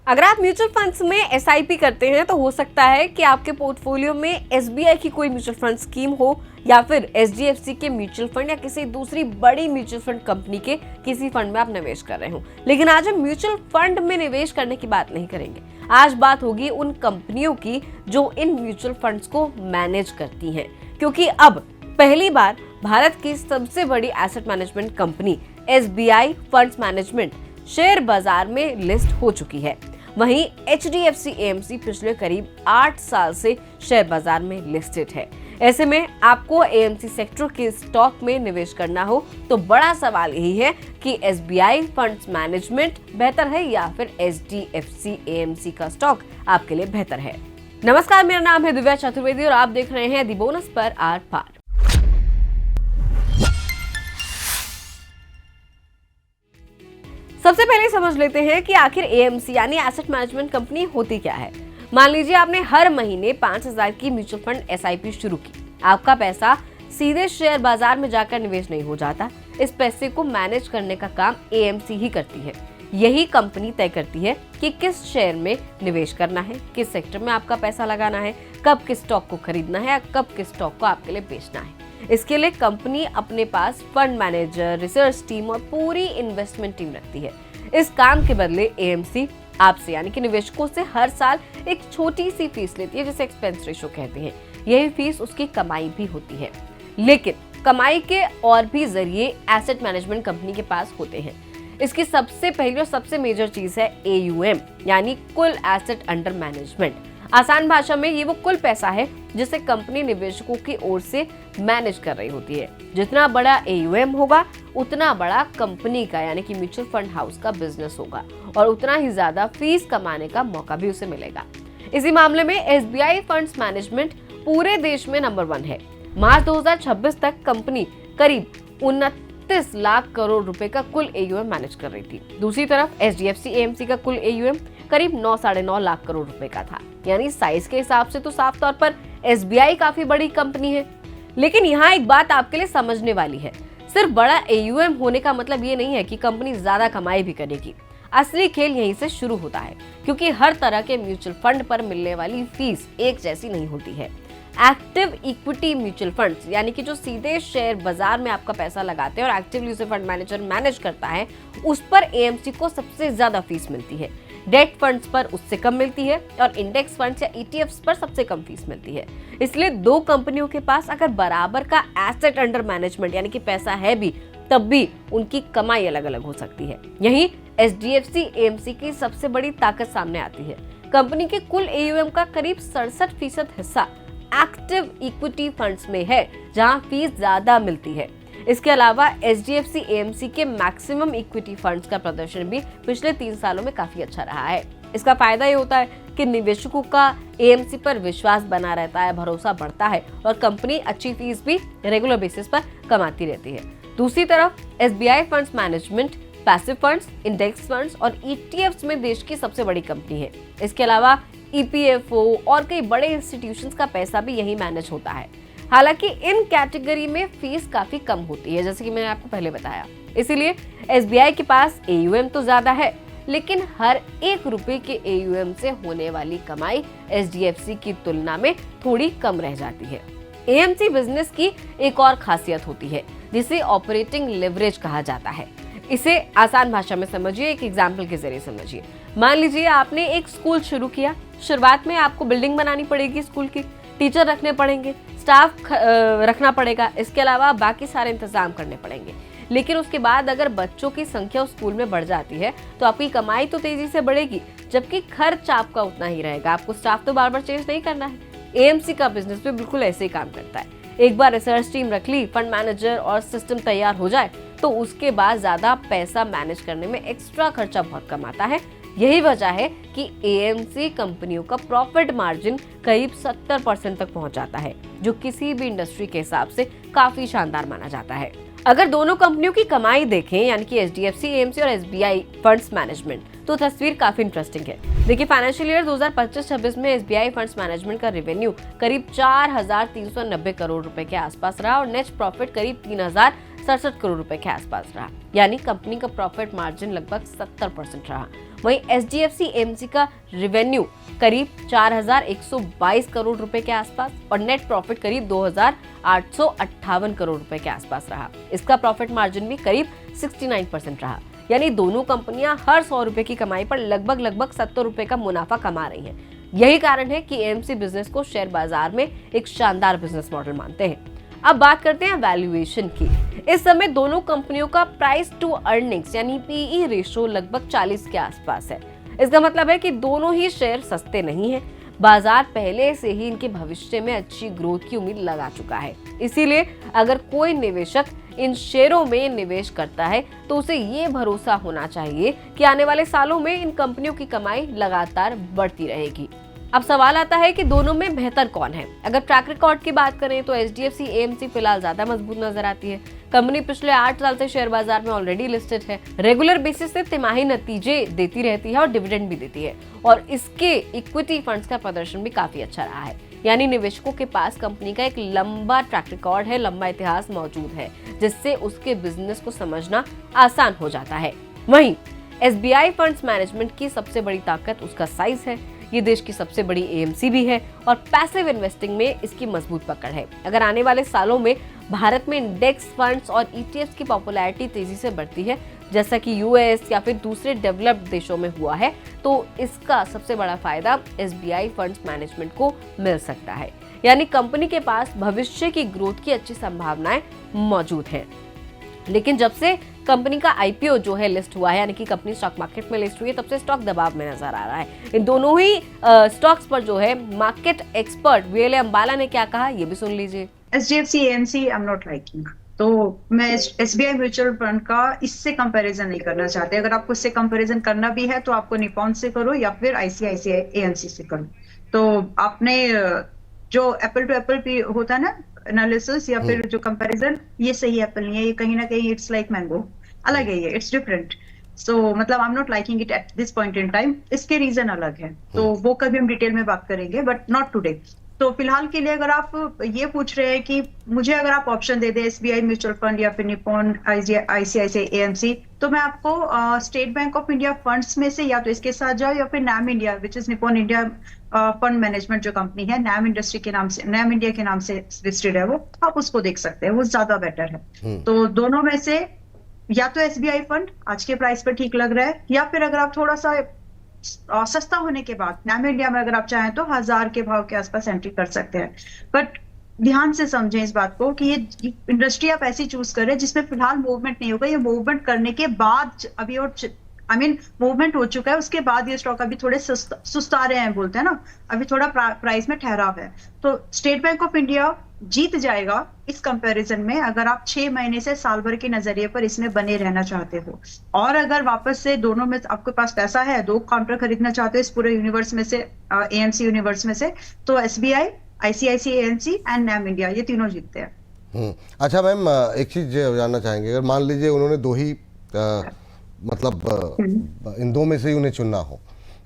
अगर आप mutual funds में एसआईपी करते हैं तो हो सकता है कि आपके पोर्टफोलियो में एसबीआई की कोई म्यूचुअल फंड स्कीम हो या फिर एचडीएफसी के म्यूचुअल फंड या किसी दूसरी बड़ी म्यूचुअल फंड कंपनी के किसी फंड में आप निवेश कर रहे हो। लेकिन आज हम म्यूचुअल फंड में निवेश करने की बात नहीं करेंगे। आज बात होगी उन कंपनियों की जो इन म्यूचुअल फंड्स को मैनेज करती हैं, क्योंकि अब पहली बार भारत की सबसे बड़ी asset management company SBI funds management share बाजार में लिस्ट हो चुकी है। वहीं एचडीएफसी एएमसी पिछले करीब 8 साल से शेयर बाजार में लिस्टेड है। ऐसे में आपको एएमसी सेक्टर के स्टॉक में निवेश करना हो तो बड़ा सवाल यही है कि एसबीआई फंड्स मैनेजमेंट बेहतर है या फिर एचडीएफसी एएमसी का स्टॉक आपके लिए बेहतर है। नमस्कार, मेरा नाम है दिव्या चतुर्वेदी और आप देख रहे हैं दी बोनस पर आर पार। सबसे पहले समझ लेते हैं कि आखिर एएमसी यानी एसेट मैनेजमेंट कंपनी होती क्या है। मान लीजिए आपने हर महीने 5,000 की म्यूचुअल फंड एसआईपी शुरू की। आपका पैसा सीधे शेयर बाजार में जाकर निवेश नहीं हो जाता। इस पैसे को मैनेज करने का काम एएमसी ही करती है। यही कंपनी तय करती है कि किस शेयर में निवेश करना है, किस सेक्टर में आपका पैसा लगाना है, कब किस स्टॉक को खरीदना है या कब किस स्टॉक को आपके लिए बेचना है। इसके लिए कंपनी अपने पास फंड मैनेजर, रिसर्च टीम और पूरी इन्वेस्टमेंट टीम रखती है। इस काम के बदले एएमसी आपसे यानी कि निवेशकों से हर साल एक छोटी सी फीस लेती है, जिसे एक्सपेंस रेशो कहते हैं। यही फीस उसकी कमाई भी होती है। लेकिन कमाई के और भी जरिए एसेट मैनेजमेंट कंपनी के पास होते हैं। इसकी सबसे पहली और सबसे मेजर चीज है एयूएम यानी कुल एसेट अंडर मैनेजमेंट। आसान भाषा में ये वो कुल पैसा है जिसे कंपनी निवेशकों की ओर से मैनेज कर रही होती है। जितना बड़ा एयूएम होगा उतना बड़ा कंपनी का यानी कि म्यूचुअल फंड हाउस का बिजनेस होगा और उतना ही ज्यादा फीस कमाने का मौका भी उसे मिलेगा। इसी मामले में एसबीआई फंड्स मैनेजमेंट पूरे देश में नंबर 1 है। मार्च 2026 तक कंपनी करीब 29 लाख करोड़ रुपए का कुल एयूएम मैनेज कर रही थी। दूसरी तरफ एचडीएफसी एएमसी का कुल एयूएम करीब 9-9.5 लाख करोड़ रुपए का था। यानी साइज के हिसाब से तो साफ तौर पर एसबीआई काफी बड़ी कंपनी है। लेकिन यहाँ एक बात आपके लिए समझने वाली है, सिर्फ बड़ा एयूएम होने का मतलब ये नहीं है कि कंपनी ज्यादा कमाई भी करेगी। असली खेल यहीं से शुरू होता है, क्योंकि हर तरह के म्यूचुअल फंड पर मिलने वाली फीस एक जैसी नहीं होती है। एक्टिव इक्विटी म्यूचुअल फंड्स यानी कि जो सीधे शेयर बाजार में आपका पैसा लगाते हैं और एक्टिवली उसे फंड मैनेजर मैनेज करता है, उस पर एएमसी को सबसे ज्यादा फीस मिलती है। डेट फंड्स पर उससे कम मिलती है और इंडेक्स फंड्स या ईटीएफ्स पर सबसे कम फीस मिलती है। इसलिए दो कंपनियों के पास अगर बराबर का एसेट अंडर मैनेजमेंट यानी कि पैसा है भी, तब भी उनकी कमाई अलग अलग हो सकती है। यही एचडीएफसी एएमसी की सबसे बड़ी ताकत सामने आती है। कंपनी के कुल एयूएम का करीब 67% हिस्सा एक्टिव इक्विटी फंड्स में है, जहां फीस ज्यादा मिलती है। इसके अलावा एचडीएफसी एएमसी के मैक्सिमम इक्विटी फंड्स का प्रदर्शन भी पिछले 3 सालों में काफी अच्छा रहा है। इसका फायदा ये होता है कि निवेशकों का एएमसी पर विश्वास बना रहता है, भरोसा बढ़ता है और कंपनी अच्छी फीस भी रेगुलर बेसिस पर कमाती रहती है। दूसरी तरफ SBI funds management passive funds, index funds और ईटीएफ्स में देश की सबसे बड़ी कंपनी है। इसके अलावा ईपीएफओ और कई बड़े इंस्टीट्यूशंस का पैसा भी यही मैनेज होता है। हालांकि इन कैटेगरी में फीस काफी कम होती है, जैसे कि मैंने आपको पहले बताया। इसीलिए एसबीआई के पास एयूएम तो ज्यादा है, लेकिन हर 1 रुपए के एयूएम से होने वाली कमाई एचडीएफसी की तुलना में थोड़ी कम रह जाती है। एएमसी बिजनेस की एक और खासियत होती है जिसे ऑपरेटिंग लेवरेज कहा जाता है। इसे आसान भाषा में समझिए, एक एग्जाम्पल के जरिए समझिए। मान लीजिए आपने एक स्कूल शुरू किया। शुरुआत में आपको बिल्डिंग बनानी पड़ेगी, स्कूल की टीचर रखने पड़ेंगे, स्टाफ रखना पड़ेगा, इसके अलावा बाकी सारे इंतजाम करने पड़ेंगे। लेकिन उसके बाद अगर बच्चों की संख्या उस स्कूल में बढ़ जाती है तो आपकी कमाई तो तेजी से बढ़ेगी, जबकि खर्च आपका उतना ही रहेगा। आपको स्टाफ तो बार बार चेंज नहीं करना है। एएमसी का बिजनेस भी बिल्कुल ऐसे ही काम करता है। एक बार रिसर्च टीम रख ली, फंड मैनेजर और सिस्टम तैयार हो जाए तो उसके बाद ज्यादा पैसा मैनेज करने में एक्स्ट्रा खर्चा बहुत कम आता है। यही वजह है कि एएमसी कंपनियों का प्रॉफिट मार्जिन करीब 70% तक पहुंच जाता है, जो किसी भी इंडस्ट्री के हिसाब से काफी शानदार माना जाता है। अगर दोनों कंपनियों की कमाई देखें यानी कि एचडीएफसी एएमसी और एसबीआई फंड्स मैनेजमेंट, तो तस्वीर काफी इंटरेस्टिंग है। देखिए, फाइनेंशियल ईयर 2025-26 में एसबीआई फंड्स मैनेजमेंट का रेवेन्यू करीब 4,390 करोड़ रुपए के आसपास रहा और नेट प्रॉफिट करीब 67 करोड़ रुपए के आसपास रहा, यानी कंपनी का प्रॉफिट मार्जिन लगभग 70% रहा। वहीं एचडीएफसी एएमसी का रेवेन्यू करीब 4,122 करोड़ रुपए के आसपास और नेट प्रॉफिट करीब 2,858 करोड़ रुपए के आसपास रहा। इसका प्रॉफिट मार्जिन भी करीब 69% रहा, यानी दोनों कंपनियां हर 100 रुपए की कमाई पर लगभग 70 रुपए का मुनाफा कमा रही हैं। यही कारण है कि एएमसी बिजनेस को शेयर बाजार में एक शानदार बिजनेस मॉडल मानते हैं। अब बात करते हैं वैल्यूएशन की। इस समय दोनों कंपनियों का प्राइस टू अर्निंग्स यानी पीई रेशो लगभग 40 के आसपास है। इसका मतलब है कि दोनों ही शेयर सस्ते नहीं हैं। बाजार पहले से ही इनके भविष्य में अच्छी ग्रोथ की उम्मीद लगा चुका है। इसीलिए अगर कोई निवेशक इन शेयरों में निवेश करता है तो उसे ये भरोसा होना चाहिए कि आने वाले सालों में इन कंपनियों की कमाई लगातार बढ़ती रहेगी। अब सवाल आता है कि दोनों में बेहतर कौन है। अगर ट्रैक रिकॉर्ड की बात करें तो एचडीएफसी एएमसी फिलहाल ज्यादा मजबूत नजर आती है। कंपनी पिछले 8 साल से शेयर बाजार में ऑलरेडी लिस्टेड है, रेगुलर बेसिस से तिमाही नतीजे देती रहती है और डिविडेंड भी देती है, और इसके इक्विटी फंड्स का प्रदर्शन भी काफी अच्छा रहा है। यानी निवेशकों के पास कंपनी का एक लंबा ट्रैक रिकॉर्ड है, लंबा इतिहास मौजूद है, जिससे उसके बिजनेस को समझना आसान हो जाता है। वहीं एसबीआई फंड्स मैनेजमेंट की सबसे बड़ी ताकत उसका साइज है। ये देश की सबसे बड़ी एएमसी भी है और पैसिव इन्वेस्टिंग में इसकी मजबूत पकड़ है। अगर आने वाले सालों में भारत में इंडेक्स फंड्स और ईटीएफ्स की पॉपुलैरिटी तेजी से बढ़ती है, जैसा कि यूएस या फिर दूसरे डेवलप्ड देशों में हुआ है, तो इसका सबसे बड़ा फायदा एसबीआई फंड्स मैनेजमेंट को मिल सकता है। यानी कंपनी के पास भविष्य की ग्रोथ की अच्छी संभावनाएं मौजूद हैं। लेकिन जब से कंपनी का आईपीओ जो है लिस्ट हुआ है, यानी कि कंपनी स्टॉक मार्केट में लिस्ट हुई है, तब से स्टॉक दबाव में नजर आ रहा है। इन दोनों ही स्टॉक्स पर जो है मार्केट एक्सपर्ट वीएलए अंबाला ने क्या कहा, ये भी सुन लीजिए। HDFC AMC I am not liking, तो मैं एसबीआई म्यूचुअल फंड का इससे कंपैरिजन नहीं करना चाहते। अगर आपको इससे कंपैरिजन करना भी है तो आपको निपॉन से करो या फिर आईसीआईसीआई एएमसी से करो। तो आपने जो एप्पल टू एप्पल भी होता है ना एनालिसिस या फिर जो कंपैरिजन, ये सही एप्पल नहीं है, ये कहीं ना कहीं इट्स लाइक मैंगो, अलग है, ये इट्स डिफरेंट। सो मतलब I am not liking it at this point in time. इसके रीजन अलग है, तो वो कभी हम डिटेल में बात करेंगे, बट नॉट टुडे। तो फिलहाल के लिए अगर आप ये पूछ रहे हैं कि मुझे अगर आप ऑप्शन दे दे एसबीआई म्यूचुअल फंड या फिर निपॉन आईसीआईसीआई एएमसी, तो मैं आपको State Bank of India funds में से या तो इसके साथ जाओ या फिर NAM India which is Nippon India fund management जो कंपनी है, नैम इंडस्ट्री के नाम से, नैम इंडिया के नाम से लिस्टेड है वो, आप उसको देख सकते हैं, वो ज्यादा बेटर है। तो दोनों में से या तो एसबीआई फंड आज के प्राइस पर ठीक लग रहा है, या फिर अगर आप थोड़ा सा सस्ता होने के बाद नैम इंडिया में अगर आप चाहें तो 1000 के भाव के आसपास एंट्री कर सकते हैं। बट ध्यान से समझें इस बात को कि ये इंडस्ट्री आप ऐसी चूज करें जिसमें फिलहाल मूवमेंट नहीं होगा। ये मूवमेंट करने के बाद अभी और मूवमेंट हो चुका है, उसके बाद ये स्टॉक अभी थोड़े सुस्ता रहे हैं, बोलते हैं ना, अभी थोड़ा प्राइस में ठहराव है। तो स्टेट बैंक ऑफ इंडिया जीत जाएगा इस कंपैरिजन में अगर आप 6 महीने से साल भर के नजरिए पर इसमें बने रहना चाहते हो। और अगर वापस से दोनों में आपके पास पैसा है, 2 काउंटर खरीदना चाहते हो इस पूरे यूनिवर्स में से, एएमसी यूनिवर्स में से, तो SBI, ICICI AMC and NAM India, ये तीनों जीतते हैं। अच्छा मैम, एक चीज जानना चाहेंगे, अगर मान लीजिए उन्होंने दो ही मतलब इन दो में से उन्हें चुनना हो,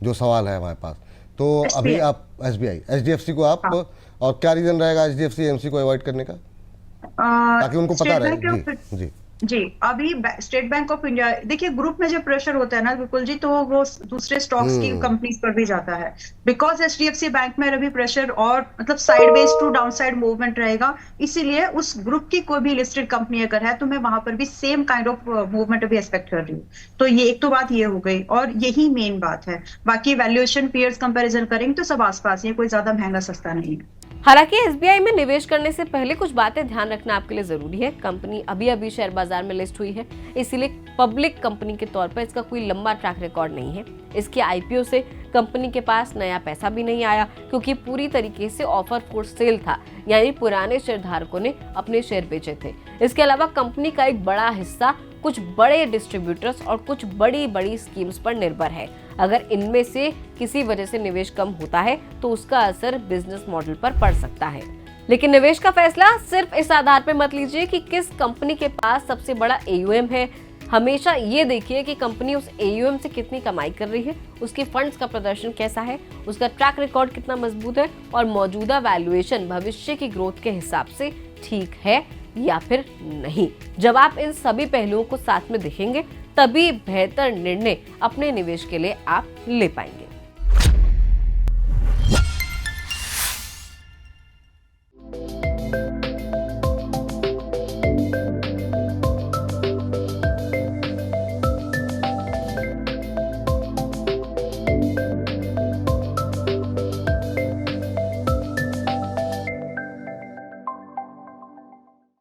जो सवाल है हमारे पास, तो अभी आप एसबीआई, एचडीएफसी को आप, और क्या रीजन रहेगा एचडीएफसी एएमसी को अवॉइड करने का, ताकि उनको पता रहे? जी जी, अभी स्टेट बैंक ऑफ इंडिया, देखिए ग्रुप में जब प्रेशर होता है ना विपुल जी, तो वो दूसरे स्टॉक्स की कंपनीज पर भी जाता है। बिकॉज एचडीएफसी बैंक में अभी प्रेशर और मतलब साइडवेज टू डाउनसाइड मूवमेंट रहेगा, इसीलिए उस ग्रुप की कोई भी लिस्टेड कंपनी अगर है तो मैं वहां पर भी सेम काइंड ऑफ मूवमेंट अभी एक्सपेक्ट कर रही हूँ। तो ये एक तो बात ये हो गई, और यही मेन बात है। बाकी वैल्यूएशन पीयर्स कंपेरिजन करेंगे तो सब आसपास, ये कोई ज्यादा महंगा सस्ता नहीं है। हालांकि एसबीआई में निवेश करने से पहले कुछ बातें ध्यान रखना आपके लिए जरूरी है। कंपनी अभी शेयर बाजार में लिस्ट हुई है, इसीलिए पब्लिक कंपनी के तौर पर इसका कोई लंबा ट्रैक रिकॉर्ड नहीं है। इसके आईपीओ से कंपनी के पास नया पैसा भी नहीं आया, क्योंकि पूरी तरीके से ऑफर फॉर सेल था, यानी पुराने शेयरधारकों ने अपने शेयर बेचे थे। इसके अलावा कंपनी का एक बड़ा हिस्सा कुछ बड़े डिस्ट्रीब्यूटर्स और कुछ बड़ी स्कीम्स पर निर्भर है। अगर इनमें से किसी वजह से निवेश कम होता है तो उसका असर बिजनेस मॉडल पर पड़ सकता है। लेकिन निवेश का फैसला सिर्फ इस आधार पर मत लीजिए कि किस कंपनी के पास सबसे बड़ा एयूएम है। हमेशा ये देखिए कि कंपनी उस एयूएम से कितनी कमाई कर रही है, उसके फंड्स का प्रदर्शन कैसा है, उसका ट्रैक रिकॉर्ड कितना मजबूत है और मौजूदा वैल्यूएशन भविष्य की ग्रोथ के हिसाब से ठीक है या फिर नहीं। जब आप इन सभी पहलुओं को साथ में देखेंगे तभी बेहतर निर्णय अपने निवेश के लिए आप ले पाएंगे।